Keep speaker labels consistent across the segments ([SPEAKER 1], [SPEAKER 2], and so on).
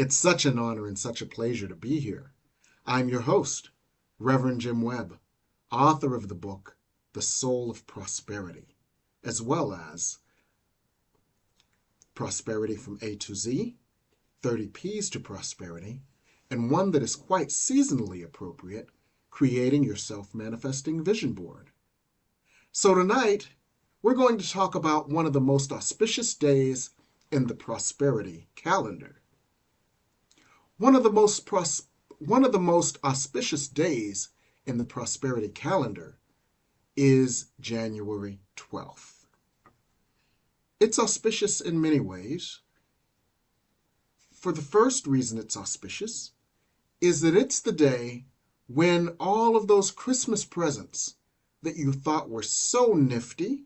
[SPEAKER 1] It's such an honor and such a pleasure to be here. I'm your host, Reverend Jim Webb, author of the book, The Soul of Prosperity, as well as Prosperity from A to Z, 30 P's to Prosperity, and one that is quite seasonally appropriate, Creating Your Self-Manifesting Vision Board. So tonight, we're going to talk about one of the most auspicious days in the prosperity calendar. One of the most auspicious days in the prosperity calendar is January 12th. It's auspicious in many ways. For the first reason it's auspicious is that it's the day when all of those Christmas presents that you thought were so nifty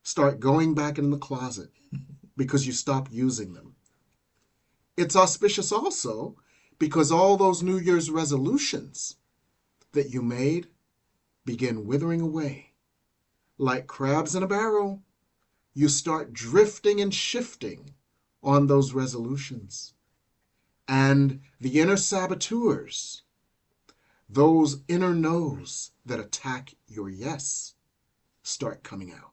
[SPEAKER 1] start going back in the closet because you stopped using them. It's auspicious also because all those New Year's resolutions that you made begin withering away. Like crabs in a barrel, you start drifting and shifting on those resolutions. And the inner saboteurs, those inner no's that attack your yes, start coming out.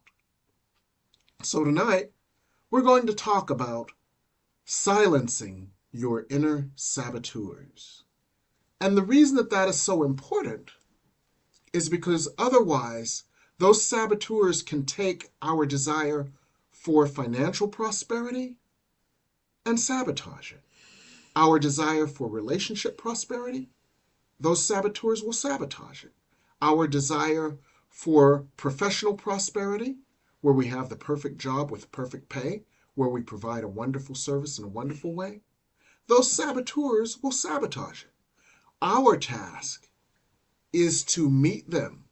[SPEAKER 1] So tonight, we're going to talk about silencing your inner saboteurs. And the reason that that is so important is because otherwise, those saboteurs can take our desire for financial prosperity and sabotage it. Our desire for relationship prosperity, those saboteurs will sabotage it. Our desire for professional prosperity, where we have the perfect job with perfect pay, where we provide a wonderful service in a wonderful way, those saboteurs will sabotage it. Our task is to meet them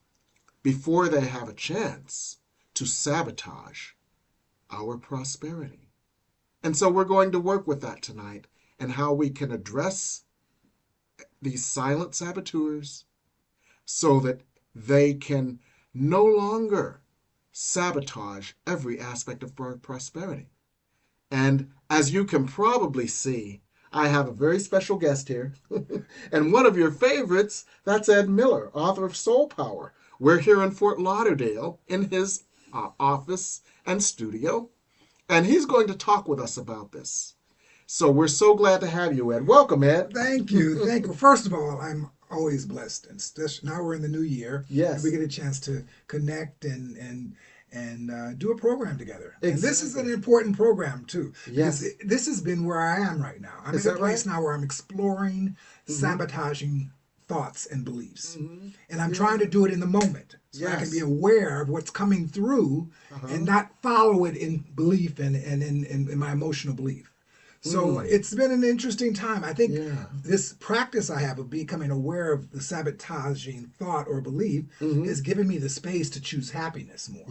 [SPEAKER 1] before they have a chance to sabotage our prosperity. And so we're going to work with that tonight and how we can address these silent saboteurs so that they can no longer sabotage every aspect of our prosperity. And as you can probably see, I have a very special guest here. And one of your favorites, that's Ed Miller, author of Soul Power. We're here in Fort Lauderdale in his office and studio, and he's going to talk with us about this. So we're so glad to have you, Ed. Welcome, Ed.
[SPEAKER 2] Thank you. Thank you. First of all, I'm always blessed. And now we're in the new year.
[SPEAKER 1] Yes.
[SPEAKER 2] And we get a chance to connect and do a program together.
[SPEAKER 1] Exactly.
[SPEAKER 2] And this is an important program, too.
[SPEAKER 1] Yes.
[SPEAKER 2] Because this has been where I am right now. I'm
[SPEAKER 1] Is
[SPEAKER 2] in a
[SPEAKER 1] that
[SPEAKER 2] place
[SPEAKER 1] right?
[SPEAKER 2] now where I'm exploring sabotaging thoughts and beliefs.
[SPEAKER 1] Mm-hmm.
[SPEAKER 2] And I'm trying to do it in the moment. So I can be aware of what's coming through and not follow it in belief and in my emotional belief. So it's been an interesting time. I think this practice I have of becoming aware of the sabotaging thought or belief is giving me the space to choose happiness more,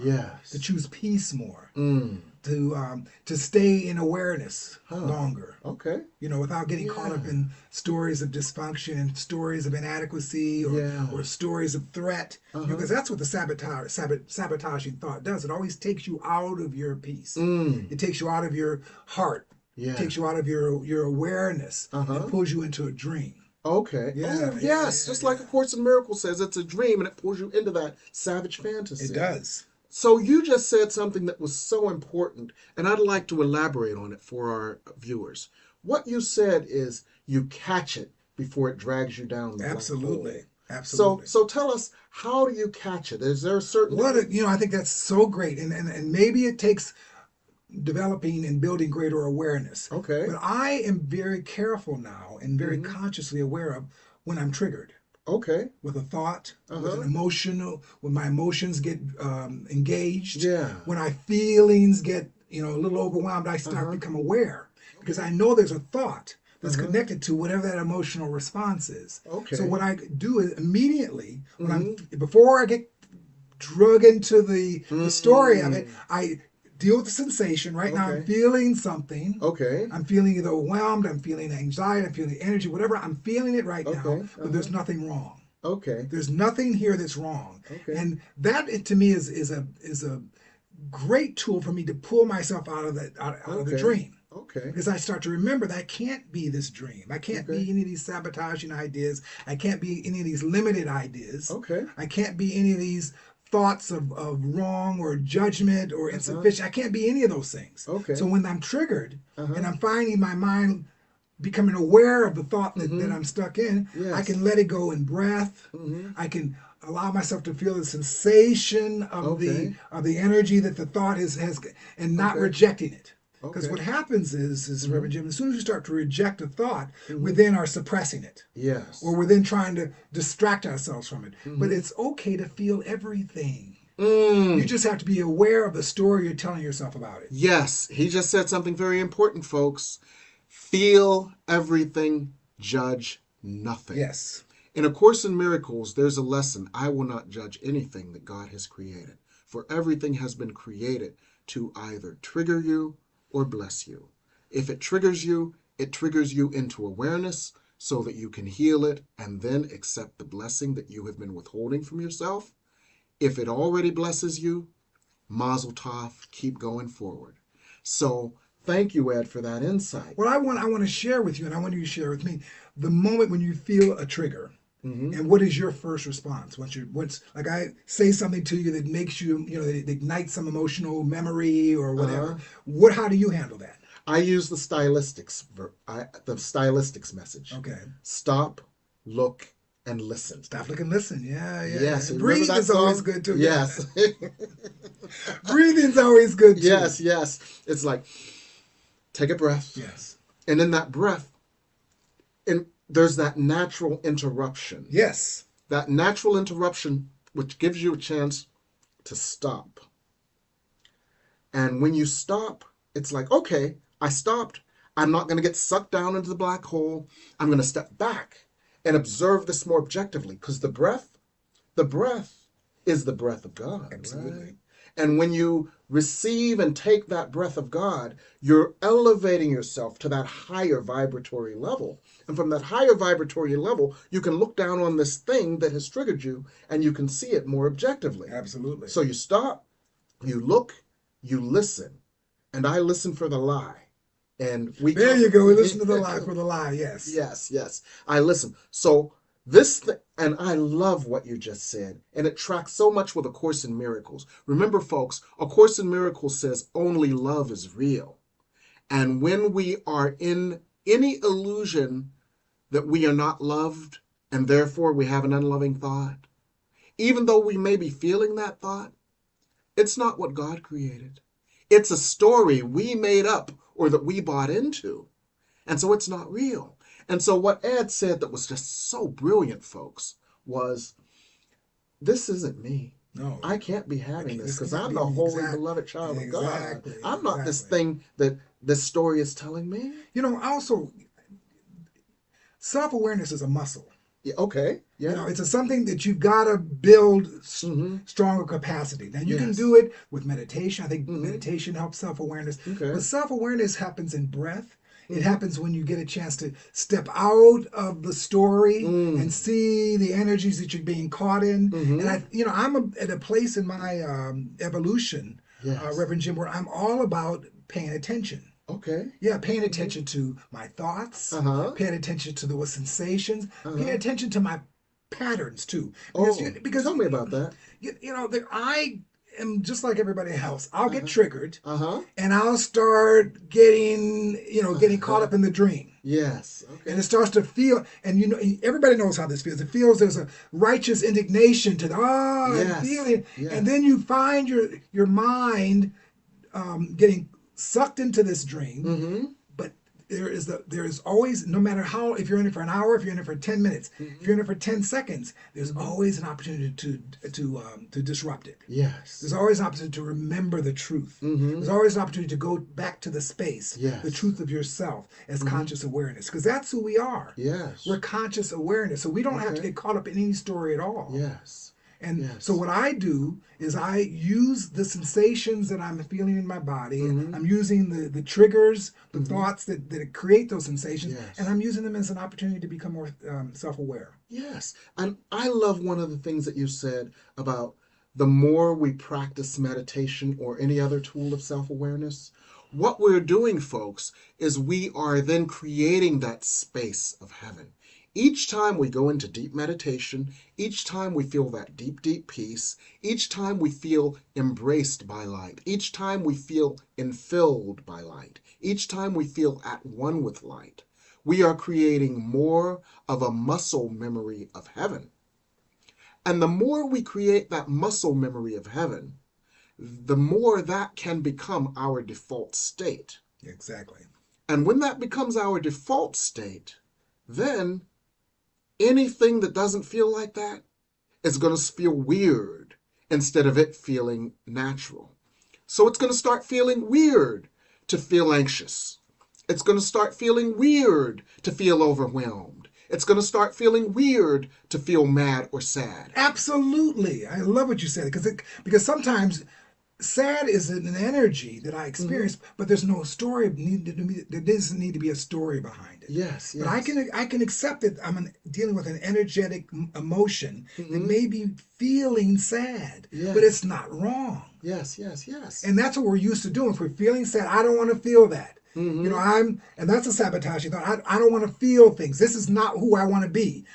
[SPEAKER 2] to choose peace more, to stay in awareness longer.
[SPEAKER 1] Okay.
[SPEAKER 2] You know, without getting caught up in stories of dysfunction and stories of inadequacy or stories of threat, because that's what the sabotaging thought does. It always takes you out of your peace. It takes you out of your heart.
[SPEAKER 1] Yeah.
[SPEAKER 2] It takes you out of your awareness and pulls you into a dream.
[SPEAKER 1] Okay. Yes. Just like A Course in Miracles says, it's a dream and it pulls you into that savage fantasy.
[SPEAKER 2] It does.
[SPEAKER 1] So you just said something that was so important, and I'd like to elaborate on it for our viewers. What you said is you catch it before it drags you down the
[SPEAKER 2] Absolutely.
[SPEAKER 1] black hole.
[SPEAKER 2] Absolutely.
[SPEAKER 1] So tell us, how do you catch it? Is there a certain...
[SPEAKER 2] I think that's so great. And maybe it takes developing and building greater awareness.
[SPEAKER 1] Okay.
[SPEAKER 2] But I am very careful now and very consciously aware of when I'm triggered.
[SPEAKER 1] Okay.
[SPEAKER 2] With a thought, with an emotional, when my emotions get engaged, when my feelings get, a little overwhelmed, I start to become aware because I know there's a thought that's connected to whatever that emotional response is.
[SPEAKER 1] Okay.
[SPEAKER 2] So what I do is immediately, before I get drug into the story of it, I deal with the sensation. Right now I'm feeling something.
[SPEAKER 1] Okay.
[SPEAKER 2] I'm feeling either overwhelmed, I'm feeling anxiety, I'm feeling energy, whatever. I'm feeling it right now, but there's nothing wrong.
[SPEAKER 1] Okay.
[SPEAKER 2] There's nothing here that's wrong.
[SPEAKER 1] Okay.
[SPEAKER 2] And that to me is a great tool for me to pull myself out of that out of the dream.
[SPEAKER 1] Okay.
[SPEAKER 2] Because I start to remember that I can't be this dream. I can't be any of these sabotaging ideas. I can't be any of these limited ideas.
[SPEAKER 1] Okay.
[SPEAKER 2] I can't be any of these thoughts of wrong or judgment or insufficient. I can't be any of those things.
[SPEAKER 1] Okay.
[SPEAKER 2] So when I'm triggered and I'm finding my mind becoming aware of the thought that I'm stuck in, I can let it go in breath. I can allow myself to feel the sensation of the energy that the thought has and not rejecting it. Because what happens is Reverend Jim, as soon as you start to reject a thought, we then are suppressing it.
[SPEAKER 1] Yes.
[SPEAKER 2] Or we're then trying to distract ourselves from it. But it's okay to feel everything. You just have to be aware of the story you're telling yourself about it.
[SPEAKER 1] Yes. He just said something very important, folks. Feel everything, judge nothing.
[SPEAKER 2] Yes.
[SPEAKER 1] In A Course in Miracles, there's a lesson. I will not judge anything that God has created. For everything has been created to either trigger you or bless you. If it triggers you into awareness so that you can heal it and then accept the blessing that you have been withholding from yourself. If it already blesses you, mazel tov, keep going forward. So thank you, Ed, for that insight.
[SPEAKER 2] Well, I want to share with you, and I want you to share with me, the moment when you feel a trigger. And what is your first response? Once like I say something to you that makes you, that ignites some emotional memory or whatever. How do you handle that?
[SPEAKER 1] I use the stylistics message.
[SPEAKER 2] Okay.
[SPEAKER 1] Stop, look, and listen.
[SPEAKER 2] Stop, look, and listen. Yeah.
[SPEAKER 1] Yes.
[SPEAKER 2] Breathe is always good too.
[SPEAKER 1] Yes.
[SPEAKER 2] Breathing's always good too.
[SPEAKER 1] Yes. It's like, take a breath.
[SPEAKER 2] Yes.
[SPEAKER 1] And in that breath, there's that natural interruption.
[SPEAKER 2] Yes.
[SPEAKER 1] That natural interruption, which gives you a chance to stop. And when you stop, it's like, okay, I stopped. I'm not going to get sucked down into the black hole. I'm going to step back and observe this more objectively, because the breath is the breath of God.
[SPEAKER 2] Absolutely.
[SPEAKER 1] Right? And when you receive and take that breath of God, you're elevating yourself to that higher vibratory level. And from that higher vibratory level, you can look down on this thing that has triggered you and you can see it more objectively.
[SPEAKER 2] Absolutely.
[SPEAKER 1] So you stop, you look, you listen. And I listen for the lie. And
[SPEAKER 2] there you go. We listen to the lie for the lie. Yes.
[SPEAKER 1] Yes. I listen. So and I love what you just said, and it tracks so much with A Course in Miracles. Remember, folks, A Course in Miracles says only love is real. And when we are in any illusion that we are not loved, and therefore we have an unloving thought, even though we may be feeling that thought, it's not what God created. It's a story we made up or that we bought into. And so it's not real. And so what Ed said that was just so brilliant, folks, was, this isn't me.
[SPEAKER 2] No.
[SPEAKER 1] I can't be having this because I'm the holy, beloved child of God. I'm not this thing that this story is telling me.
[SPEAKER 2] Also, self-awareness is a muscle.
[SPEAKER 1] Yeah, okay. Yeah.
[SPEAKER 2] It's something that you've got to build stronger capacity. Now, you can do it with meditation. I think meditation helps self-awareness.
[SPEAKER 1] Okay.
[SPEAKER 2] But self-awareness happens in breath. It happens when you get a chance to step out of the story and see the energies that you're being caught in. And I'm at a place in my evolution, Reverend Jim, where I'm all about paying attention.
[SPEAKER 1] Okay.
[SPEAKER 2] Yeah, paying attention to my thoughts, paying attention to the sensations, paying attention to my patterns too.
[SPEAKER 1] Because tell me about that.
[SPEAKER 2] I am just like everybody else. I'll get triggered, and I'll start getting caught up in the dream.
[SPEAKER 1] Yes. Okay.
[SPEAKER 2] And it starts to feel, and everybody knows how this feels. It feels there's a righteous indignation to the feeling, and then you find your mind getting sucked into this dream. But there is always, no matter how, if you're in it for an hour, if you're in it for 10 minutes, if you're in it for 10 seconds, there's always an opportunity to disrupt it.
[SPEAKER 1] Yes.
[SPEAKER 2] There's always an opportunity to remember the truth. There's always an opportunity to go back to the space, the truth of yourself as conscious awareness, because that's who we are.
[SPEAKER 1] Yes.
[SPEAKER 2] We're conscious awareness, so we don't have to get caught up in any story at all.
[SPEAKER 1] Yes.
[SPEAKER 2] And so what I do is I use the sensations that I'm feeling in my body. I'm using the triggers, the thoughts that create those sensations, and I'm using them as an opportunity to become more self-aware.
[SPEAKER 1] Yes. And I love one of the things that you said about the more we practice meditation or any other tool of self-awareness, what we're doing, folks, is we are then creating that space of heaven. Each time we go into deep meditation, each time we feel that deep, deep peace, each time we feel embraced by light, each time we feel infilled by light, each time we feel at one with light, we are creating more of a muscle memory of heaven. And the more we create that muscle memory of heaven, the more that can become our default state.
[SPEAKER 2] Exactly.
[SPEAKER 1] And when that becomes our default state, then anything that doesn't feel like that is going to feel weird instead of it feeling natural. So it's going to start feeling weird to feel anxious. It's going to start feeling weird to feel overwhelmed. It's going to start feeling weird to feel mad or sad.
[SPEAKER 2] Absolutely. I love what you said because sometimes sad is an energy that I experience, but there's no story. There doesn't need to be a story behind it.
[SPEAKER 1] Yes, yes.
[SPEAKER 2] But I can accept that I'm dealing with an energetic emotion that may be feeling sad, but it's not wrong.
[SPEAKER 1] Yes, yes, yes.
[SPEAKER 2] And that's what we're used to doing. If we're feeling sad, I don't want to feel that. You know, and that's a sabotaging thought. I don't want to feel things. This is not who I want to be.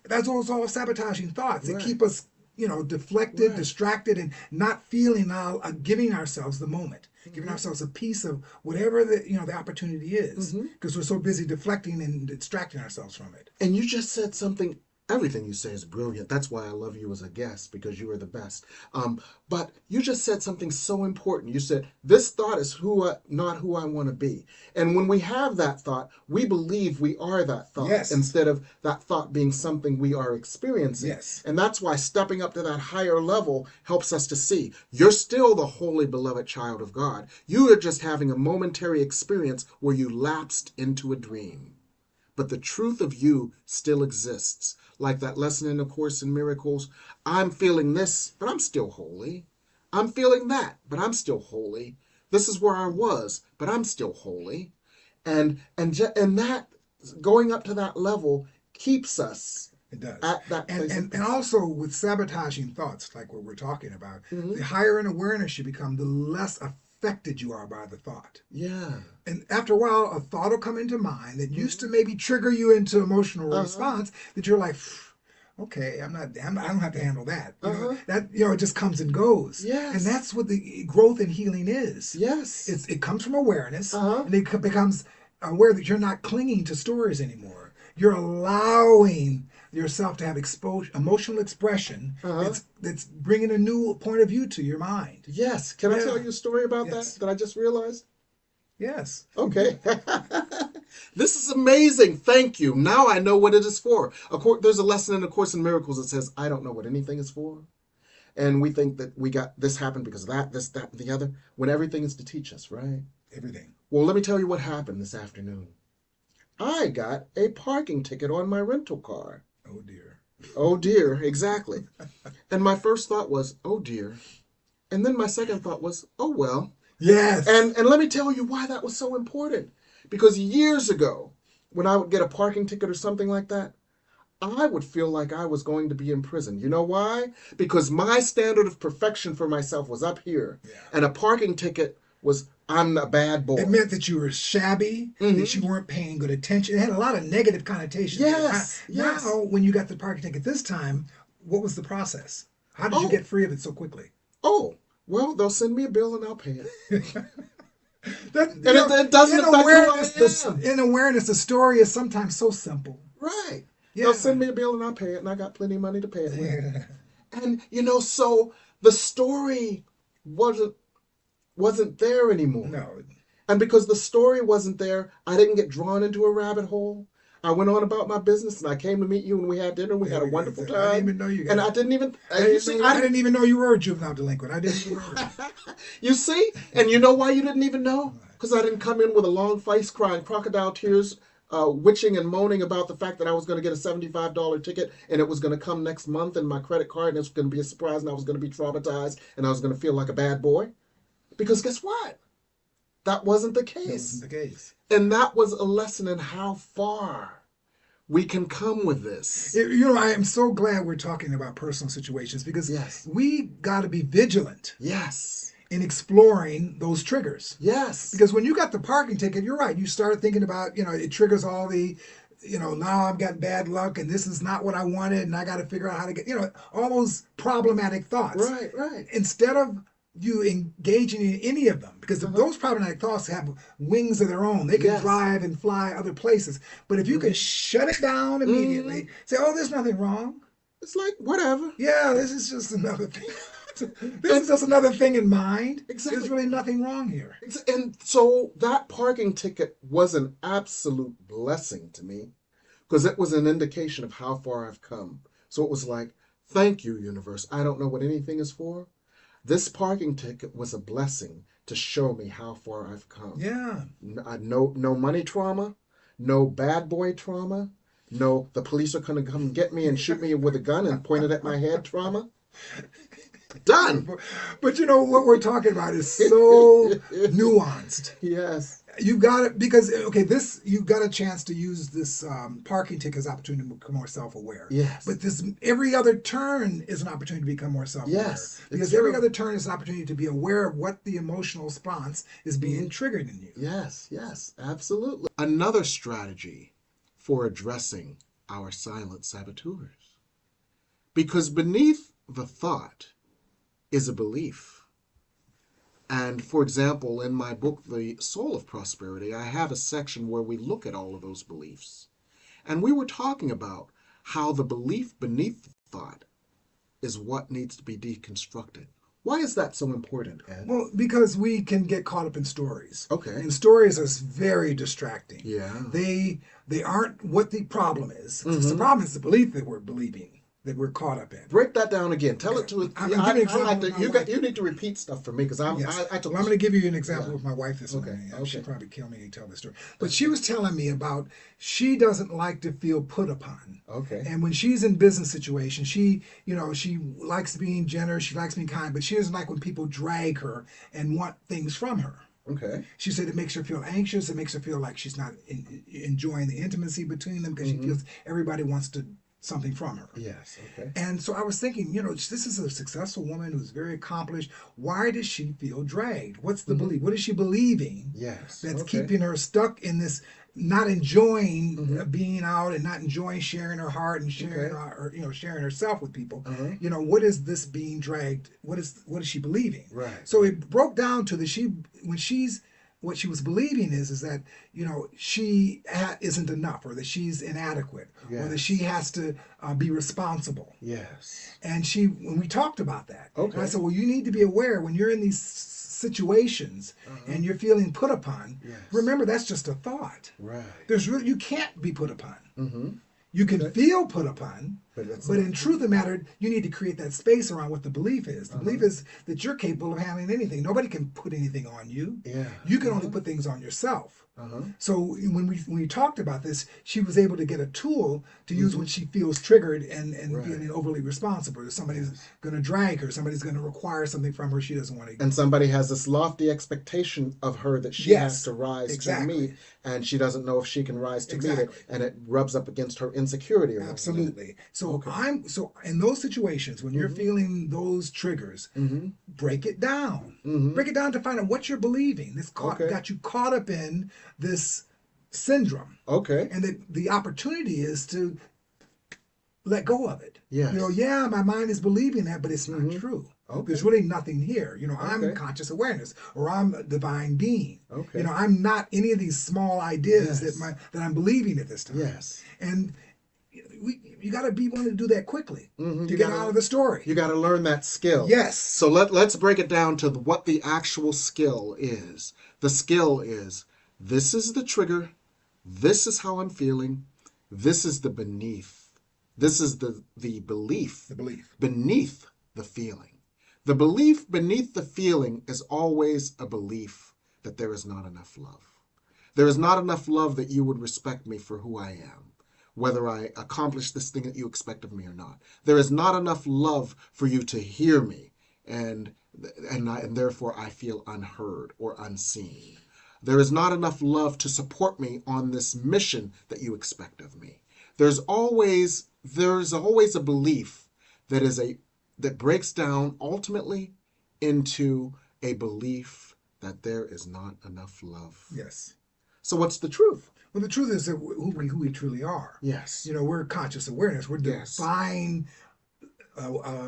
[SPEAKER 2] That's also all sabotaging thoughts. They keep us, deflected, distracted, and not feeling, giving ourselves the moment, giving ourselves a piece of whatever the opportunity is, because we're so busy deflecting and distracting ourselves from it.
[SPEAKER 1] And you just said something. Everything you say is brilliant. That's why I love you as a guest, because you are the best. But you just said something so important. You said, this thought is not who I want to be. And when we have that thought, we believe we are that thought instead of that thought being something we are experiencing.
[SPEAKER 2] Yes.
[SPEAKER 1] And that's why stepping up to that higher level helps us to see you're still the holy beloved child of God. You are just having a momentary experience where you lapsed into a dream. But the truth of you still exists. Like that lesson in the Course in Miracles, I'm feeling this, but I'm still holy. I'm feeling that, but I'm still holy. This is where I was, but I'm still holy. And that going up to that level keeps us
[SPEAKER 2] It does.
[SPEAKER 1] at that place.
[SPEAKER 2] And also with sabotaging thoughts, like what we're talking about, the higher in awareness you become, the less affected you are by the thought.
[SPEAKER 1] Yeah.
[SPEAKER 2] And after a while, a thought will come into mind that used to maybe trigger you into emotional response that you're like, okay, I don't have to handle that. It just comes and goes.
[SPEAKER 1] Yes.
[SPEAKER 2] And that's what the growth and healing is.
[SPEAKER 1] Yes.
[SPEAKER 2] It comes from awareness, and it becomes aware that you're not clinging to stories anymore. You're allowing yourself to have emotional expression that's bringing a new point of view to your mind.
[SPEAKER 1] Yes. Can I tell you a story about that I just realized?
[SPEAKER 2] Yes.
[SPEAKER 1] Okay. This is amazing. Thank you. Now I know what it is for. There's a lesson in the Course in Miracles that says, I don't know what anything is for. And we think that we got this happened because of that, this, that, and the other, when everything is to teach us, right?
[SPEAKER 2] Everything.
[SPEAKER 1] Well, let me tell you what happened this afternoon. I got a parking ticket on my rental car.
[SPEAKER 2] Oh, dear.
[SPEAKER 1] Oh, dear. Exactly. And my first thought was, oh, dear. And then my second thought was, oh, well.
[SPEAKER 2] Yes.
[SPEAKER 1] And let me tell you why that was so important. Because years ago, when I would get a parking ticket or something like that, I would feel like I was going to be in prison. You know why? Because my standard of perfection for myself was up here. Yeah. And a parking ticket was, I'm a bad boy.
[SPEAKER 2] It meant that you were shabby, that you weren't paying good attention. It had a lot of negative connotations.
[SPEAKER 1] Yes.
[SPEAKER 2] Now, when you got the parking ticket this time, what was the process? How did you get free of it so quickly?
[SPEAKER 1] Oh, well, they'll send me a bill and I'll pay it.
[SPEAKER 2] It
[SPEAKER 1] doesn't affect who I am.
[SPEAKER 2] In awareness, the story is sometimes so simple.
[SPEAKER 1] Right. Yeah. They'll send me a bill and I'll pay it, and I got plenty of money to pay it with. And, so the story wasn't there anymore.
[SPEAKER 2] No.
[SPEAKER 1] And because the story wasn't there, I didn't get drawn into a rabbit hole. I went on about my business, and I came to meet you, and we had dinner. We had a wonderful time.
[SPEAKER 2] I didn't even know you.
[SPEAKER 1] And I didn't even.
[SPEAKER 2] I didn't even know you were a juvenile delinquent. I didn't even know.
[SPEAKER 1] You see? And you know why you didn't even know? Because I didn't come in with a long face crying crocodile tears, witching and moaning about the fact that I was going to get a $75 ticket, and it was going to come next month in my credit card, and it was going to be a surprise, and I was going to be traumatized, and I was going to feel like a bad boy. Because guess what? That wasn't the case.
[SPEAKER 2] That wasn't the case.
[SPEAKER 1] And that was a lesson in how far we can come with this.
[SPEAKER 2] I am so glad we're talking about personal situations because we got to be vigilant.
[SPEAKER 1] Yes.
[SPEAKER 2] in exploring those triggers.
[SPEAKER 1] Yes.
[SPEAKER 2] Because when you got the parking ticket, you're right. You start thinking about, it triggers all the, now I've got bad luck and this is not what I wanted and I got to figure out how to get, all those problematic thoughts.
[SPEAKER 1] Right, right.
[SPEAKER 2] Instead of you engaging in any of them, because those problematic thoughts have wings of their own. They can drive and fly other places. But if you can shut it down immediately, say, oh, there's nothing wrong.
[SPEAKER 1] It's like, whatever.
[SPEAKER 2] Yeah, this is just another thing. This is just another thing in mind.
[SPEAKER 1] Exactly.
[SPEAKER 2] There's really nothing wrong here.
[SPEAKER 1] And so that parking ticket was an absolute blessing to me because it was an indication of how far I've come. So it was like, thank you, universe. I don't know what anything is for. This parking ticket was a blessing to show me how far I've come.
[SPEAKER 2] Yeah.
[SPEAKER 1] No money trauma, no bad boy trauma, no the police are going to come get me and shoot me with a gun and point it at my head trauma. Done.
[SPEAKER 2] But what we're talking about is so nuanced.
[SPEAKER 1] Yes.
[SPEAKER 2] You've got it because you got a chance to use this parking ticket as an opportunity to become more self-aware.
[SPEAKER 1] Yes.
[SPEAKER 2] But every other turn is an opportunity to become more self-aware.
[SPEAKER 1] Yes.
[SPEAKER 2] Because every other turn is an opportunity to be aware of what the emotional response is being triggered in you.
[SPEAKER 1] Yes, yes, absolutely. Another strategy for addressing our silent saboteurs. Because beneath the thought is a belief. And for example, in my book, The Soul of Prosperity, I have a section where we look at all of those beliefs. And we were talking about how the belief beneath the thought is what needs to be deconstructed. Why is that so important, Ed?
[SPEAKER 2] Well, because we can get caught up in stories.
[SPEAKER 1] Okay.
[SPEAKER 2] And stories are very distracting.
[SPEAKER 1] Yeah.
[SPEAKER 2] They aren't what the problem is. The problem is the belief that we're believing, that we're caught up in.
[SPEAKER 1] Break that down again. Tell it to us. You need to repeat stuff for me because I'm
[SPEAKER 2] going to give you an example with my wife this morning.
[SPEAKER 1] Okay.
[SPEAKER 2] She'll probably kill me and tell this story. But she was telling me about she doesn't like to feel put upon.
[SPEAKER 1] Okay.
[SPEAKER 2] And when she's in business situations, she likes being generous, she likes being kind, but she doesn't like when people drag her and want things from her.
[SPEAKER 1] Okay.
[SPEAKER 2] She said it makes her feel anxious. It makes her feel like she's not enjoying the intimacy between them because she feels everybody wants something from her.
[SPEAKER 1] Yes, okay.
[SPEAKER 2] And so I was thinking, this is a successful woman who's very accomplished. Why does she feel dragged? What's the belief? What is she believing?
[SPEAKER 1] Yes.
[SPEAKER 2] That's keeping her stuck in this, not enjoying being out and not enjoying sharing her heart and sharing sharing herself with people. What is this being dragged? What is she believing?
[SPEAKER 1] Right.
[SPEAKER 2] So it broke down to what she was believing is that she isn't enough, or that she's inadequate, or that she has to be responsible.
[SPEAKER 1] Yes.
[SPEAKER 2] And when we talked about that,
[SPEAKER 1] okay.
[SPEAKER 2] I said, well, you need to be aware when you're in these situations and you're feeling put upon.
[SPEAKER 1] Yes.
[SPEAKER 2] Remember, that's just a thought.
[SPEAKER 1] Right.
[SPEAKER 2] You can't be put upon. You can feel put upon, but in truth of the matter, you need to create that space around what the belief is. The belief is that you're capable of handling anything. Nobody can put anything on you.
[SPEAKER 1] Yeah.
[SPEAKER 2] You can only put things on yourself. So when we talked about this, she was able to get a tool to use when she feels triggered and feeling overly responsible. Or somebody's going to drag her. Somebody's going to require something from her she doesn't want to.
[SPEAKER 1] And somebody has this lofty expectation of her that she has to rise to meet, and she doesn't know if she can rise to meet it, and it rubs up against her insecurity.
[SPEAKER 2] Absolutely. So so in those situations when you're feeling those triggers, break it down. Break it down to find out what you're believing. This got you caught up in this syndrome.
[SPEAKER 1] Okay.
[SPEAKER 2] And the opportunity is to let go of it.
[SPEAKER 1] Yes.
[SPEAKER 2] My mind is believing that, but it's not true.
[SPEAKER 1] Okay.
[SPEAKER 2] There's really nothing here. I'm conscious awareness, or I'm a divine being.
[SPEAKER 1] Okay.
[SPEAKER 2] I'm not any of these small ideas that I'm believing at this time.
[SPEAKER 1] Yes.
[SPEAKER 2] And you got to be willing to do that quickly to get out of the story.
[SPEAKER 1] You got to learn that skill.
[SPEAKER 2] Yes.
[SPEAKER 1] So let's break it down to what the actual skill is. The skill is, this is the trigger, this is how I'm feeling, this is the beneath. This is the belief.
[SPEAKER 2] The belief.
[SPEAKER 1] Beneath the feeling. The belief beneath the feeling is always a belief that there is not enough love. There is not enough love that you would respect me for who I am, whether I accomplish this thing that you expect of me or not. There is not enough love for you to hear me, and therefore I feel unheard or unseen. There is not enough love to support me on this mission that you expect of me. There's always a belief that breaks down ultimately into a belief that there is not enough love.
[SPEAKER 2] Yes.
[SPEAKER 1] So what's the truth?
[SPEAKER 2] Well, the truth is that who we truly are.
[SPEAKER 1] Yes.
[SPEAKER 2] We're conscious awareness. We're
[SPEAKER 1] Yes.
[SPEAKER 2] divine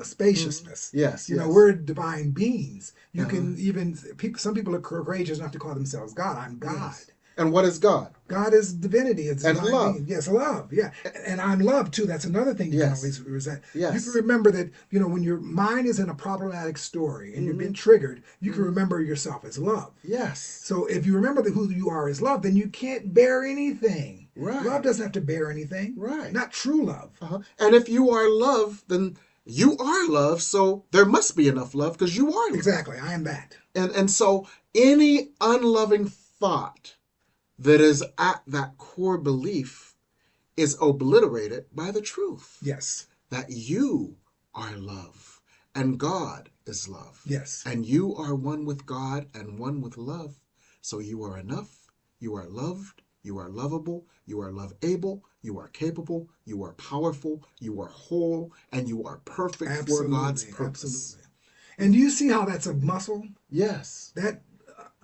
[SPEAKER 2] spaciousness.
[SPEAKER 1] Yes.
[SPEAKER 2] We're divine beings. You can even some people are courageous enough to call themselves God. I'm God.
[SPEAKER 1] Yes. And what is God?
[SPEAKER 2] God is divinity. It's
[SPEAKER 1] and love.
[SPEAKER 2] Being. Yes, love. Yeah, and I'm love too. That's another thing you can always resent.
[SPEAKER 1] Yes.
[SPEAKER 2] You can remember that when your mind is in a problematic story and you've been triggered, you can remember yourself as love.
[SPEAKER 1] Yes.
[SPEAKER 2] So if you remember who you are as love, then you can't bear anything.
[SPEAKER 1] Right.
[SPEAKER 2] Love doesn't have to bear anything.
[SPEAKER 1] Right.
[SPEAKER 2] Not true love.
[SPEAKER 1] And if you are love, then you are love, so there must be enough love because you are love.
[SPEAKER 2] Exactly, I am that.
[SPEAKER 1] And so any unloving thought that is at that core belief is obliterated by the truth.
[SPEAKER 2] Yes.
[SPEAKER 1] That you are love and God is love.
[SPEAKER 2] Yes.
[SPEAKER 1] And you are one with God and one with love. So you are enough, you are loved, you are lovable, you are love-able, you are capable, you are powerful, you are whole, and you are perfect for God's purpose.
[SPEAKER 2] Absolutely. And do you see how that's a muscle?
[SPEAKER 1] Yes.
[SPEAKER 2] That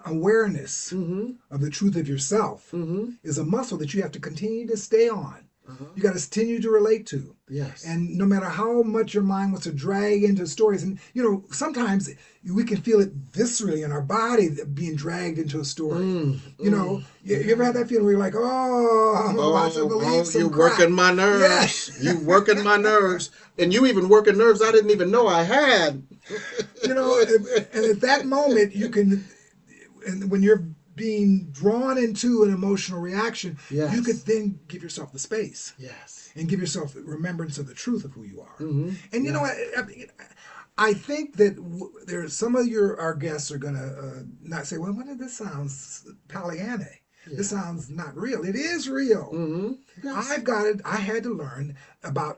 [SPEAKER 2] awareness of the truth of yourself is a muscle that you have to continue to stay on. You got to continue to relate to.
[SPEAKER 1] Yes.
[SPEAKER 2] And no matter how much your mind wants to drag into stories, and sometimes we can feel it viscerally in our body being dragged into a story. You ever had that feeling where you're like, I'm about to believe some
[SPEAKER 1] you're
[SPEAKER 2] crap.
[SPEAKER 1] working my nerves.
[SPEAKER 2] Yes.
[SPEAKER 1] You working my nerves. And you even working nerves I didn't even know I had.
[SPEAKER 2] And at that moment you can, and when you're being drawn into an emotional reaction, you could then give yourself the space.
[SPEAKER 1] Yes.
[SPEAKER 2] And give yourself remembrance of the truth of who you are. And you know what? I think that there's some of our guests are going to not say, well, this sounds Pollyanna. Yeah. This sounds not real. It is real. Yes. I had to learn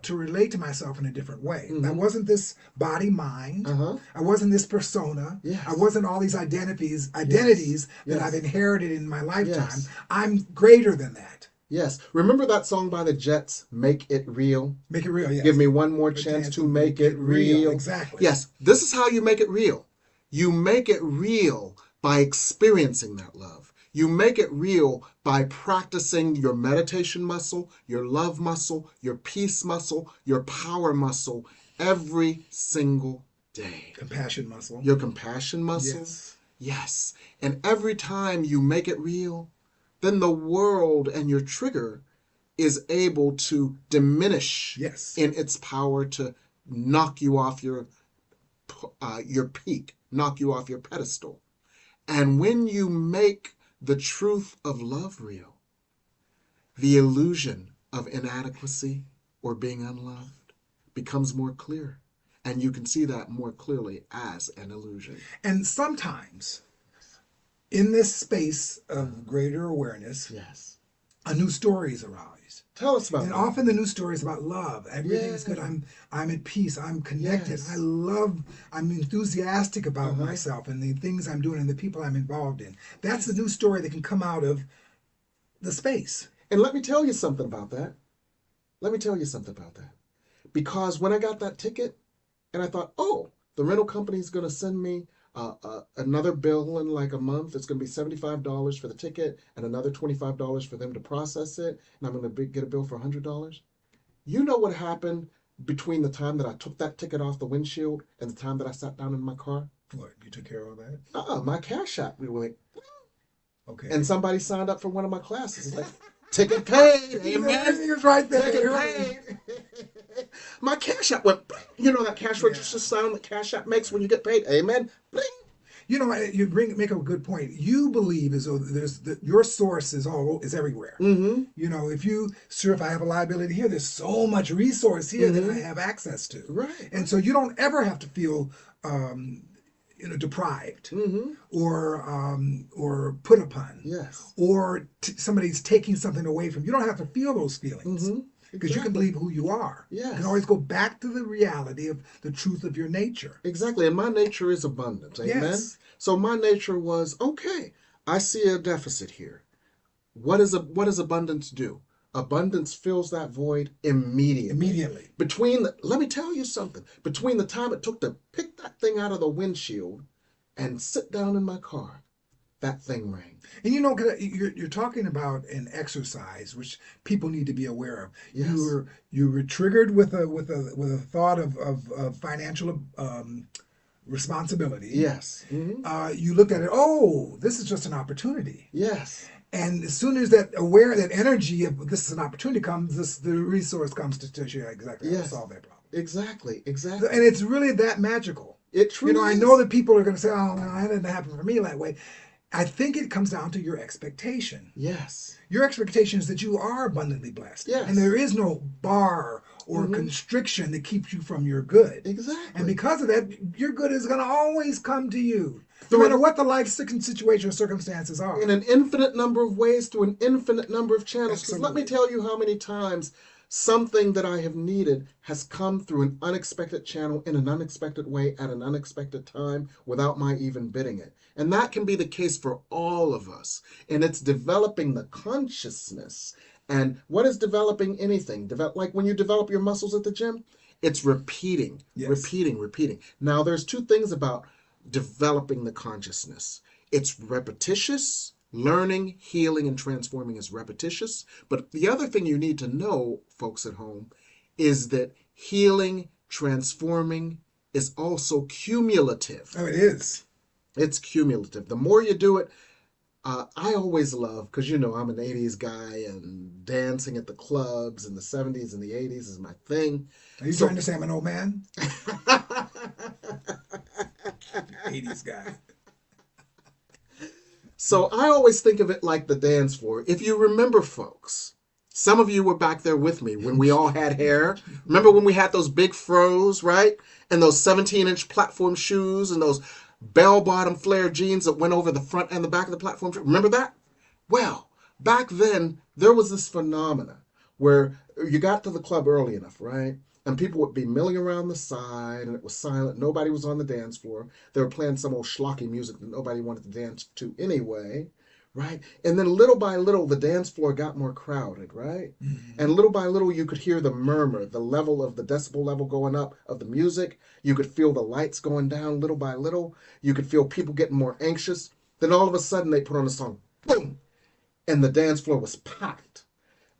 [SPEAKER 2] to relate to myself in a different way. I wasn't this body mind. I wasn't this persona.
[SPEAKER 1] Yes.
[SPEAKER 2] I wasn't all these identities that I've inherited in my lifetime.
[SPEAKER 1] Yes.
[SPEAKER 2] I'm greater than that.
[SPEAKER 1] Yes. Remember that song by the Jets, Make It Real?
[SPEAKER 2] Make it real, yes.
[SPEAKER 1] Give me one more chance to make it real.
[SPEAKER 2] Exactly.
[SPEAKER 1] Yes. This is how you make it real. You make it real by experiencing that love. You make it real by practicing your meditation muscle, your love muscle, your peace muscle, your power muscle every single day.
[SPEAKER 2] Compassion muscle.
[SPEAKER 1] Your compassion muscle. Yes. And every time you make it real, then the world and your trigger is able to diminish in its power to knock you off your peak, knock you off your pedestal. And when you make the truth of love real, the illusion of inadequacy or being unloved becomes more clear. And you can see that more clearly as an illusion.
[SPEAKER 2] And sometimes in this space of greater awareness, a new story is arise.
[SPEAKER 1] Tell us about
[SPEAKER 2] and
[SPEAKER 1] that.
[SPEAKER 2] And often the new story is about love. Everything's good. I'm at peace. I'm connected. I'm enthusiastic about myself and the things I'm doing and the people I'm involved in. That's the new story that can come out of the space.
[SPEAKER 1] And let me tell you something about that. Because when I got that ticket and I thought, the rental company is going to send me another bill in like a month. It's going to be $75 for the ticket and another $25 for them to process it. And I'm going to get a bill for $100. You know what happened between the time that I took that ticket off the windshield and the time that I sat down in my car?
[SPEAKER 2] What, you took care of that?
[SPEAKER 1] My Cash App. We went,
[SPEAKER 2] okay.
[SPEAKER 1] And somebody signed up for one of my classes. It's like, ticket paid. Amen.
[SPEAKER 2] Everything is right there.
[SPEAKER 1] Ticket paid. My Cash App went, that cash register sound that Cash App makes when you get paid. Amen. Bling.
[SPEAKER 2] You make a good point. You believe as though your source is everywhere. If I have a liability here, there's so much resource here that I have access to.
[SPEAKER 1] Right.
[SPEAKER 2] And so you don't ever have to feel deprived or put upon.
[SPEAKER 1] Yes.
[SPEAKER 2] Or somebody's taking something away from you. You don't have to feel those feelings. Because you can believe who you are.
[SPEAKER 1] Yes.
[SPEAKER 2] You can always go back to the reality of the truth of your nature.
[SPEAKER 1] Exactly. And my nature is abundance. Amen.
[SPEAKER 2] Yes.
[SPEAKER 1] So my nature was, I see a deficit here. What does abundance do? Abundance fills that void immediately. Let me tell you something. Between the time it took to pick that thing out of the windshield and sit down in my car, that thing rang.
[SPEAKER 2] And you know, you're talking about an exercise which people need to be aware of.
[SPEAKER 1] Yes.
[SPEAKER 2] You were triggered with a thought of financial responsibility.
[SPEAKER 1] Yes. Mm-hmm.
[SPEAKER 2] You looked at it. Oh, this is just an opportunity.
[SPEAKER 1] Yes.
[SPEAKER 2] And as soon as that energy of this is an opportunity comes, the resource comes to show you exactly how to solve that problem.
[SPEAKER 1] Exactly. And
[SPEAKER 2] it's really that magical.
[SPEAKER 1] It truly
[SPEAKER 2] I know that people are going to say, oh, no, that didn't happen for me that way. I think it comes down to your expectation.
[SPEAKER 1] Yes.
[SPEAKER 2] Your expectation is that you are abundantly blessed.
[SPEAKER 1] Yes.
[SPEAKER 2] And there is no bar or constriction that keeps you from your good.
[SPEAKER 1] Exactly.
[SPEAKER 2] And because of that, your good is going to always come to you. No matter what the life situation or circumstances are.
[SPEAKER 1] In an infinite number of ways, through an infinite number of channels. Because let me tell you how many times something that I have needed has come through an unexpected channel in an unexpected way at an unexpected time without my even bidding it. And that can be the case for all of us. And it's developing the consciousness. And what is developing anything? Like when you develop your muscles at the gym, it's repeating. Now, there's two things about developing the consciousness. It's repetitious. Learning, healing, and transforming is repetitious. But the other thing you need to know, folks at home, is that healing, transforming is also cumulative.
[SPEAKER 2] Oh, it is.
[SPEAKER 1] It's cumulative. The more you do it, I always love, because I'm an 80s guy, and dancing at the clubs in the 70s and the 80s is my thing.
[SPEAKER 2] Are you trying to say I'm an old man? 80s guy.
[SPEAKER 1] So I always think of it like the dance floor. If you remember, folks, some of you were back there with me when we all had hair. Remember when we had those big fros, right? And those 17-inch platform shoes and those bell-bottom flare jeans that went over the front and the back of the platform. Remember that? Well, back then, there was this phenomena where you got to the club early enough, right? And people would be milling around the side, and it was silent. Nobody was on the dance floor. They were playing some old schlocky music that nobody wanted to dance to anyway, right? And then little by little, the dance floor got more crowded, right? Mm-hmm. And little by little, you could hear the murmur, the level of the decibel level going up of the music. You could feel the lights going down little by little. You could feel people getting more anxious. Then all of a sudden, they put on a song, boom, and the dance floor was packed.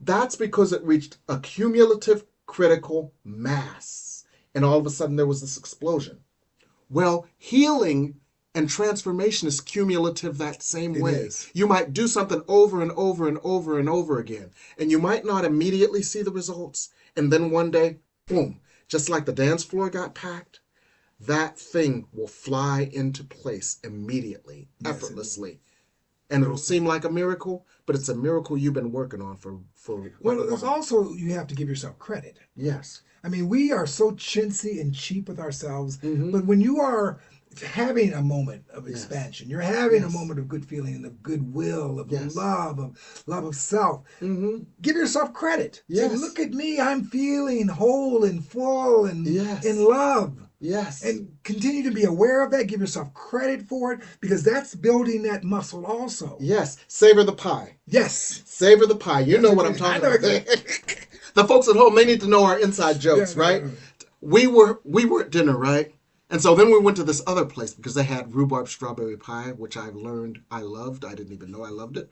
[SPEAKER 1] That's because it reached a cumulative critical mass. And all of a sudden there was this explosion. Well, healing and transformation is cumulative that same way. You might do something over and over and over and over again, and you might not immediately see the results. And then one day, boom, just like the dance floor got packed, that thing will fly into place immediately, effortlessly. And it'll seem like a miracle, but it's a miracle you've been working on for
[SPEAKER 2] well, there's also, you have to give yourself credit.
[SPEAKER 1] Yes.
[SPEAKER 2] I mean, we are so chintzy and cheap with ourselves, but when you are having a moment of expansion, you're having a moment of good feeling, of goodwill, of love of self, give yourself credit. Say, look at me, I'm feeling whole and full and in love.
[SPEAKER 1] Yes.
[SPEAKER 2] And continue to be aware of that. Give yourself credit for it, because that's building that muscle also.
[SPEAKER 1] Yes. Savor the pie.
[SPEAKER 2] Yes.
[SPEAKER 1] Savor the pie. You know what I'm talking about. The folks at home, they need to know our inside jokes, right? We were at dinner, right? And so then we went to this other place because they had rhubarb strawberry pie, which I learned I loved. I didn't even know I loved it.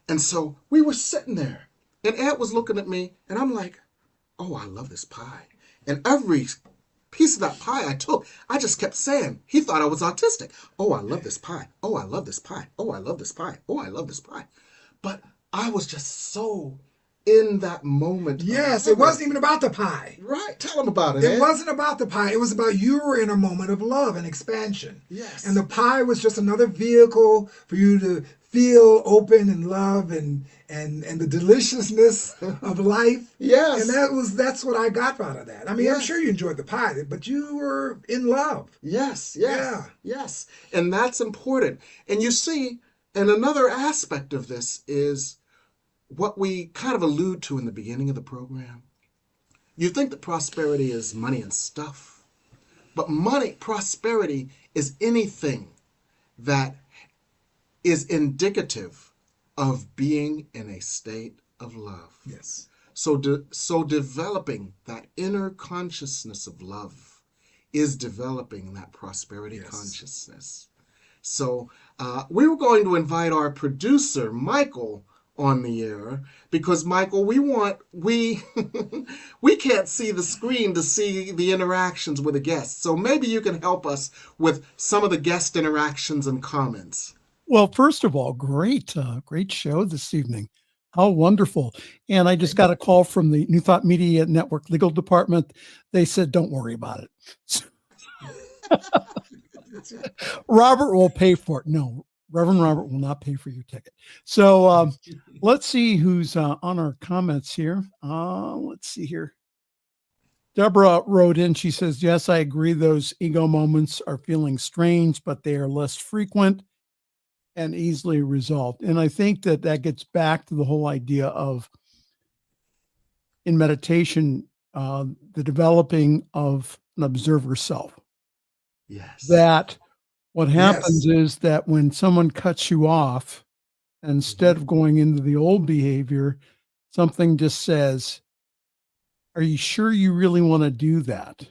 [SPEAKER 1] And so we were sitting there, and Ed was looking at me, and I'm like, oh, I love this pie. And every piece of that pie I took, I just kept saying, he thought I was autistic. Oh, I love this pie. Oh, I love this pie. Oh, I love this pie. Oh, I love this pie. But I was just so in that moment.
[SPEAKER 2] Yes, it wasn't even about the pie.
[SPEAKER 1] Right. Tell them about it.
[SPEAKER 2] It wasn't about the pie. It was about you were in a moment of love and expansion.
[SPEAKER 1] Yes.
[SPEAKER 2] And the pie was just another vehicle for you to feel open and love and the deliciousness of life.
[SPEAKER 1] Yes.
[SPEAKER 2] And that's what I got out of that. I mean, I'm sure you enjoyed the pie, but you were in love.
[SPEAKER 1] Yes. Yes. And that's important. And you see, and another aspect of this is what we kind of allude to in the beginning of the program. You think that prosperity is money and stuff, but prosperity is anything that is indicative of being in a state of love.
[SPEAKER 2] Yes.
[SPEAKER 1] So developing that inner consciousness of love is developing that prosperity consciousness. So we were going to invite our producer, Michael, on the air because Michael, we we can't see the screen to see the interactions with the guests. So maybe you can help us with some of the guest interactions and comments.
[SPEAKER 3] Well, first of all, great show this evening. How wonderful. And I just got a call from the New Thought Media Network legal department. They said, don't worry about it. So, Robert will pay for it. No, Reverend Robert will not pay for your ticket. So let's see who's on our comments here. Let's see here. Deborah wrote in, she says, yes, I agree. Those ego moments are feeling strange, but they are less frequent and easily resolved. And I think that gets back to the whole idea of, in meditation, the developing of an observer self.
[SPEAKER 1] Yes.
[SPEAKER 3] That what happens is that when someone cuts you off, instead of going into the old behavior, something just says, are you sure you really want to do that?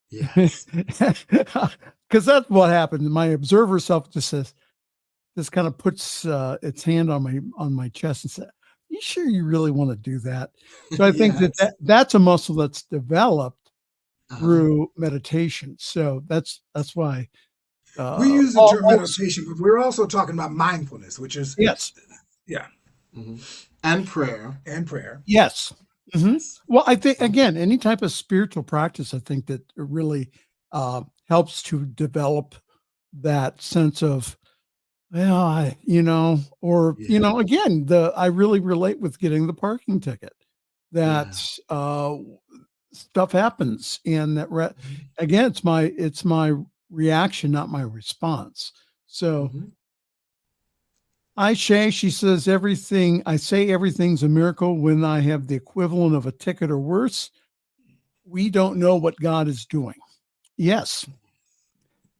[SPEAKER 1] Yes.
[SPEAKER 3] Because that's what happened. My observer self just says, this kind of puts its hand on my chest and said, you sure you really want to do that? So I think that's a muscle that's developed through meditation. So that's why
[SPEAKER 2] we use the term meditation, but we're also talking about mindfulness, which is
[SPEAKER 1] and prayer.
[SPEAKER 3] Yes. Mm-hmm. Well, I think again, any type of spiritual practice, I think that really helps to develop that sense of, well, again, I really relate with getting the parking ticket. That stuff happens, and that again, it's my reaction, not my response. So, she says I say everything's a miracle when I have the equivalent of a ticket or worse. We don't know what God is doing. Yes.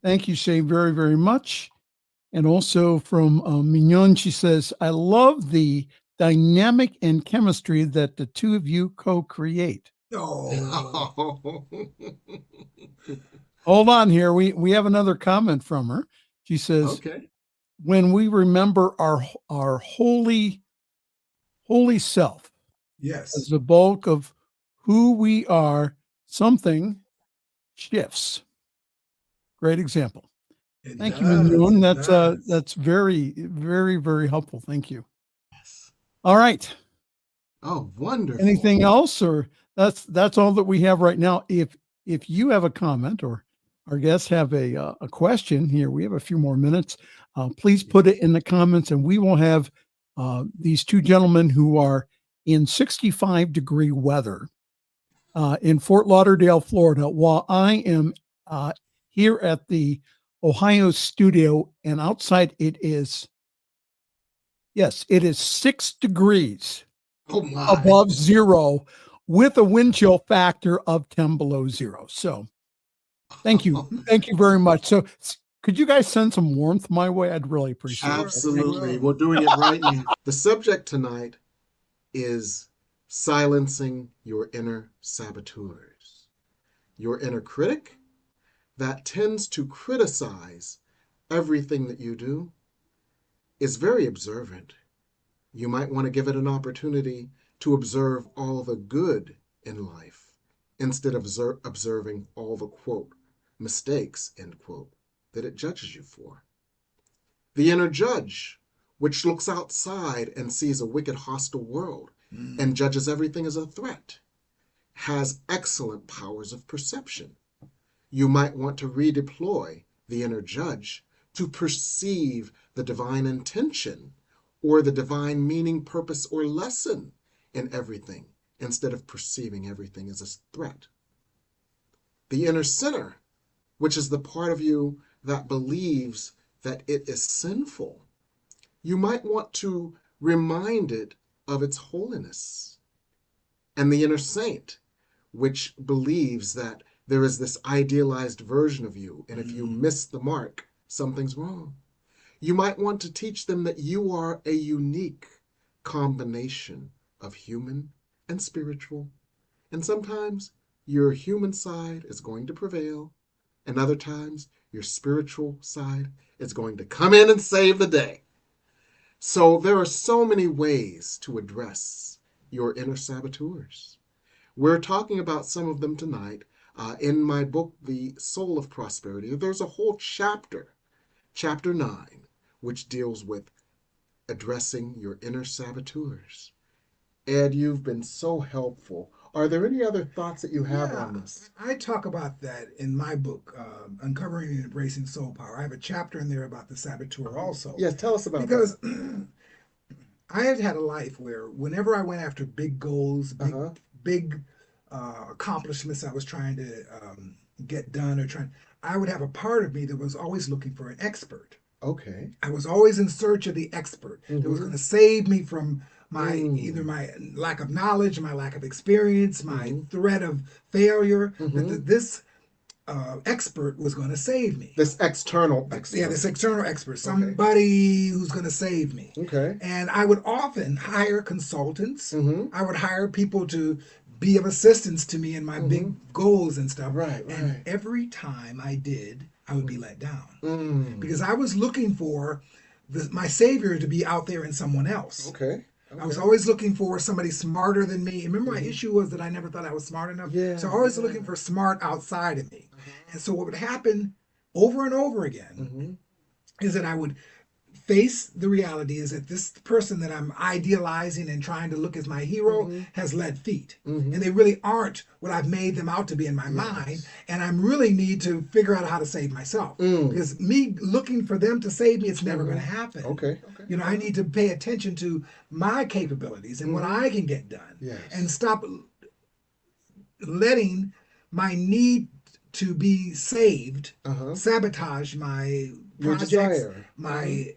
[SPEAKER 3] Thank you, Shay, very, very much. And also from Mignon, she says, I love the dynamic and chemistry that the two of you co-create.
[SPEAKER 2] Oh.
[SPEAKER 3] Hold on here. We have another comment from her. She says, when we remember our holy self as the bulk of who we are, something shifts. Great example. Thank you, Mignon. That's very, very, very helpful. Thank you.
[SPEAKER 1] Yes.
[SPEAKER 3] All right.
[SPEAKER 1] Oh, wonderful.
[SPEAKER 3] Anything else, or that's all that we have right now? If you have a comment or our guests have a question here, we have a few more minutes. Please put it in the comments, and we will have these two gentlemen who are in 65-degree weather in Fort Lauderdale, Florida, while I am here at the Ohio studio, and outside it is 6 degrees above zero with a wind chill factor of 10 below zero. So thank you. Thank you very much. So could you guys send some warmth my way? I'd really appreciate it.
[SPEAKER 1] Absolutely. We're doing it right now. The subject tonight is silencing your inner saboteurs, your inner critic that tends to criticize everything that you do, is very observant. You might want to give it an opportunity to observe all the good in life instead of observing all the, quote, mistakes, end quote, that it judges you for. The inner judge, which looks outside and sees a wicked, hostile world and judges everything as a threat, has excellent powers of perception. You might want to redeploy the inner judge to perceive the divine intention or the divine meaning, purpose, or lesson in everything instead of perceiving everything as a threat. The inner sinner, which is the part of you that believes that it is sinful, you might want to remind it of its holiness. And the inner saint, which believes that there is this idealized version of you, and if you miss the mark, something's wrong. You might want to teach them that you are a unique combination of human and spiritual. And sometimes your human side is going to prevail, and other times your spiritual side is going to come in and save the day. So there are so many ways to address your inner saboteurs. We're talking about some of them tonight. In my book, The Soul of Prosperity, there's a whole chapter, chapter 9, which deals with addressing your inner saboteurs. Ed, you've been so helpful. Are there any other thoughts that you have on this?
[SPEAKER 2] I talk about that in my book, Uncovering and Embracing Soul Power. I have a chapter in there about the saboteur also.
[SPEAKER 1] Yes, tell us about
[SPEAKER 2] because
[SPEAKER 1] that.
[SPEAKER 2] I had had a life where whenever I went after big goals, big accomplishments I was trying to get done I would have a part of me that was always looking for an expert.
[SPEAKER 1] Okay.
[SPEAKER 2] I was always in search of the expert that was going to save me from either my lack of knowledge, my lack of experience, my threat of failure. This expert was going to save me.
[SPEAKER 1] This external expert.
[SPEAKER 2] Yeah, this external expert, somebody who's going to save me.
[SPEAKER 1] Okay.
[SPEAKER 2] And I would often hire consultants. I would hire people to be of assistance to me in my big goals and stuff.
[SPEAKER 1] Right.
[SPEAKER 2] And every time I did, I would be let down because I was looking for my savior to be out there in someone else.
[SPEAKER 1] Okay.
[SPEAKER 2] I was always looking for somebody smarter than me. Remember, my issue was that I never thought I was smart enough.
[SPEAKER 1] Yeah,
[SPEAKER 2] so I was always looking for smart outside of me. And so what would happen over and over again is that I would face the reality is that this person that I'm idealizing and trying to look as my hero has lead feet. And they really aren't what I've made them out to be in my mind. And I really need to figure out how to save myself. Because me looking for them to save me, it's never going to happen.
[SPEAKER 1] Okay.
[SPEAKER 2] You know, I need to pay attention to my capabilities and what I can get done. And stop letting my need to be saved sabotage my projects, my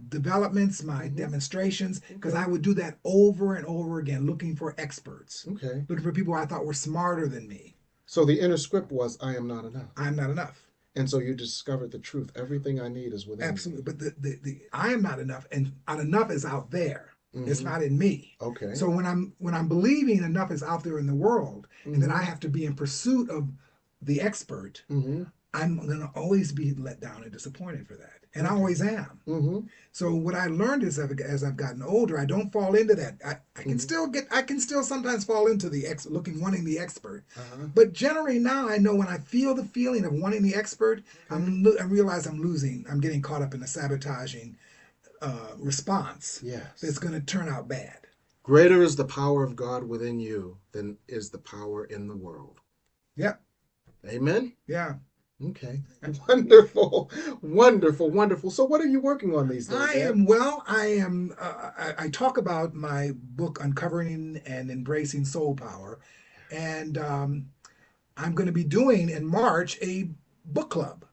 [SPEAKER 2] developments, my demonstrations, because I would do that over and over again, looking for experts, looking for people I thought were smarter than me.
[SPEAKER 1] So the inner script was, I am not enough.
[SPEAKER 2] I am not enough.
[SPEAKER 1] And so you discovered the truth. Everything I need is within
[SPEAKER 2] Absolutely. But the I am not enough, and enough is out there. It's not in me.
[SPEAKER 1] Okay.
[SPEAKER 2] So when I'm believing enough is out there in the world, and that I have to be in pursuit of the expert, I'm going to always be let down and disappointed for that. And I always am. So what I learned is as I've gotten older, I don't fall into that. I can still sometimes fall into the wanting the expert. But generally now I know when I feel the feeling of wanting the expert, I realize I'm getting caught up in a sabotaging response. That's going to turn out bad.
[SPEAKER 1] Greater is the power of God within you than is the power in the world.
[SPEAKER 2] Yep.
[SPEAKER 1] Amen?
[SPEAKER 2] Yeah.
[SPEAKER 1] Okay. Wonderful. Wonderful. Wonderful. So what are you working on these days?
[SPEAKER 2] I talk about my book, Uncovering and Embracing Soul Power. And I'm going to be doing in March a book club.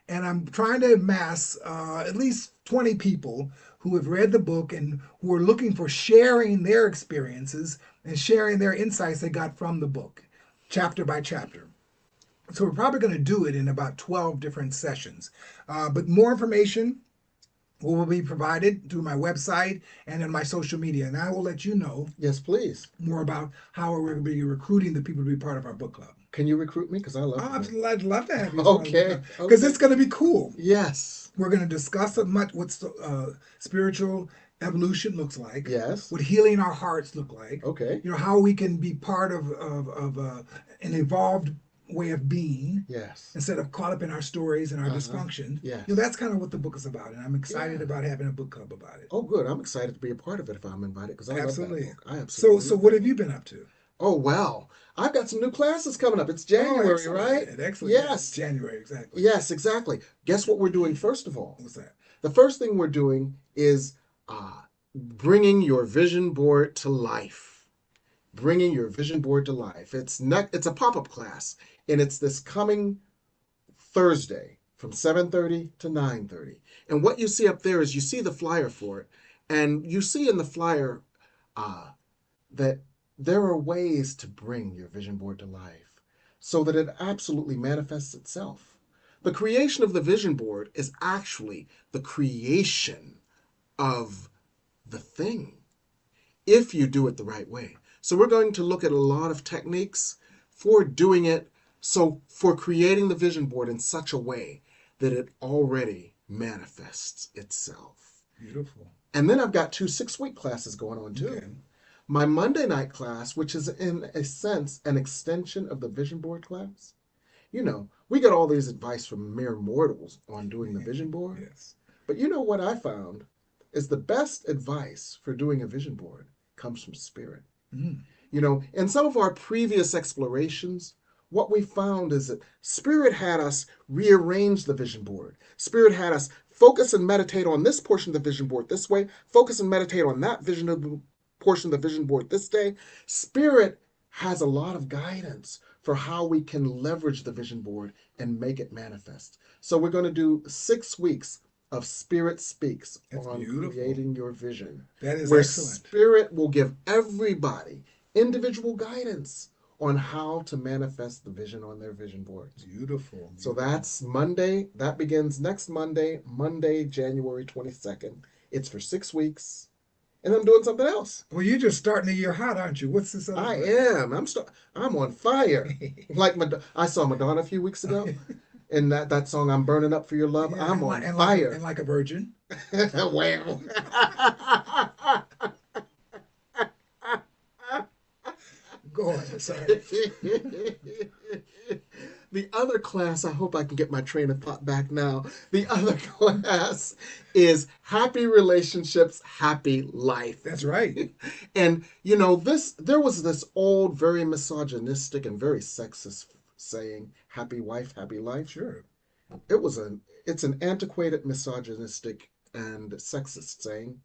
[SPEAKER 2] And I'm trying to amass at least 20 people who have read the book and who are looking for sharing their experiences and sharing their insights they got from the book, chapter by chapter. So we're probably going to do it in about 12 different sessions. But more information will be provided through my website and in my social media. And I will let you know.
[SPEAKER 1] Yes, please.
[SPEAKER 2] More about how we're going to be recruiting the people to be part of our book club.
[SPEAKER 1] Can you recruit me? Because I love it.
[SPEAKER 2] I'd love to have you.
[SPEAKER 1] Okay.
[SPEAKER 2] Because it's going to be cool.
[SPEAKER 1] Yes.
[SPEAKER 2] We're going to discuss what spiritual evolution looks like.
[SPEAKER 1] Yes.
[SPEAKER 2] What healing our hearts look like.
[SPEAKER 1] Okay.
[SPEAKER 2] You know, how we can be part of an evolved way of being, instead of caught up in our stories and our dysfunction.
[SPEAKER 1] Yes.
[SPEAKER 2] You know, that's kind of what the book is about, and I'm excited about having a book club about it.
[SPEAKER 1] Oh, good. I'm excited to be a part of it if I'm invited, because I love that book. I
[SPEAKER 2] absolutely. So what have you been up to?
[SPEAKER 1] Oh, well, I've got some new classes coming up. It's January, right?
[SPEAKER 2] Excellent.
[SPEAKER 1] Yes.
[SPEAKER 2] January, exactly.
[SPEAKER 1] Yes, exactly. Guess what we're doing first of all?
[SPEAKER 2] What's that?
[SPEAKER 1] The first thing we're doing is bringing your vision board to life. Bringing your vision board to life. It's a pop-up class. And it's this coming Thursday from 7:30 to 9:30. And what you see up there is you see the flyer for it. And you see in the flyer that there are ways to bring your vision board to life so that it absolutely manifests itself. The creation of the vision board is actually the creation of the thing, if you do it the right way. So we're going to look at a lot of techniques for doing it So for creating the vision board in such a way that it already manifests itself.
[SPEAKER 2] Beautiful.
[SPEAKER 1] And then I've got 2 6-week classes going on too.
[SPEAKER 2] Okay.
[SPEAKER 1] My Monday night class, which is in a sense an extension of the vision board class. You know, we get all these advice from mere mortals on doing the vision board.
[SPEAKER 2] Yes.
[SPEAKER 1] But you know what I found is the best advice for doing a vision board comes from spirit. You know, in some of our previous explorations, what we found is that Spirit had us rearrange the vision board. Spirit had us focus and meditate on this portion of the vision board this way, focus and meditate on that portion of the vision board this day. Spirit has a lot of guidance for how we can leverage the vision board and make it manifest. So we're going to do 6 weeks of Spirit Speaks on creating your vision.
[SPEAKER 2] That is
[SPEAKER 1] where
[SPEAKER 2] excellent.
[SPEAKER 1] Spirit will give everybody individual guidance on how to manifest the vision on their vision boards.
[SPEAKER 2] Beautiful.
[SPEAKER 1] So that's Monday. That begins next Monday, January 22nd. It's for 6 weeks. And I'm doing something else.
[SPEAKER 2] Well, you're just starting the year hot, aren't you? What's this other
[SPEAKER 1] I
[SPEAKER 2] one?
[SPEAKER 1] am. I'm on fire. Like I saw Madonna a few weeks ago. And that song, I'm Burning Up for Your Love,
[SPEAKER 2] Yeah,
[SPEAKER 1] I'm on fire.
[SPEAKER 2] And like a virgin.
[SPEAKER 1] Well.
[SPEAKER 2] Go on, sorry.
[SPEAKER 1] The other class, I hope I can get my train of thought back now. The other class is Happy Relationships, Happy Life.
[SPEAKER 2] That's right.
[SPEAKER 1] And, you know, there was this old, very misogynistic and very sexist saying, happy wife, happy life.
[SPEAKER 2] Sure.
[SPEAKER 1] It's an antiquated, misogynistic, and sexist saying.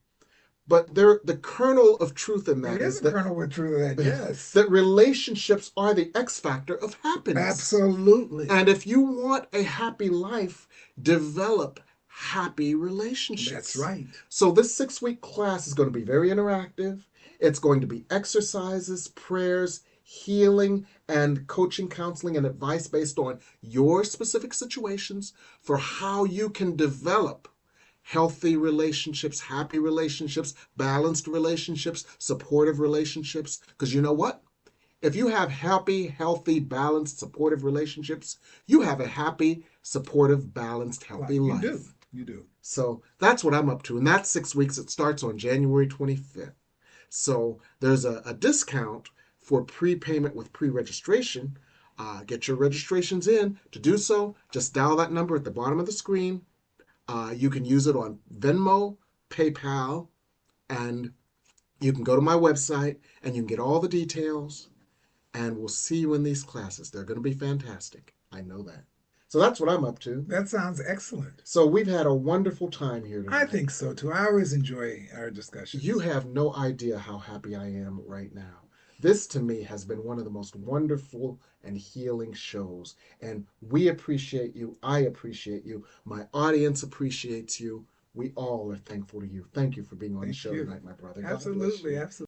[SPEAKER 1] But the kernel of truth in that
[SPEAKER 2] is the kernel of truth of that, yes.
[SPEAKER 1] That relationships are the X factor of happiness.
[SPEAKER 2] Absolutely.
[SPEAKER 1] And if you want a happy life, develop happy relationships.
[SPEAKER 2] That's right.
[SPEAKER 1] So this 6-week class is going to be very interactive. It's going to be exercises, prayers, healing, and coaching, counseling, and advice based on your specific situations for how you can develop healthy relationships, happy relationships, balanced relationships, supportive relationships. Because you know what? If you have happy, healthy, balanced, supportive relationships, you have a happy, supportive, balanced, healthy life.
[SPEAKER 2] You do.
[SPEAKER 1] So that's what I'm up to. And that's 6 weeks. It starts on January 25th. So there's a discount for prepayment with pre-registration. Get your registrations in. To do so, just dial that number at the bottom of the screen. You can use it on Venmo, PayPal, and you can go to my website and you can get all the details. And we'll see you in these classes. They're going to be fantastic. I know that. So that's what I'm up to.
[SPEAKER 2] That sounds excellent.
[SPEAKER 1] So we've had a wonderful time here tonight.
[SPEAKER 2] I think so too. I always enjoy our discussions.
[SPEAKER 1] You have no idea how happy I am right now. This to me has been one of the most wonderful and healing shows. And we appreciate you. I appreciate you. My audience appreciates you. We all are thankful to you. Thank you for being on the show tonight, my brother.
[SPEAKER 2] Absolutely. Absolutely.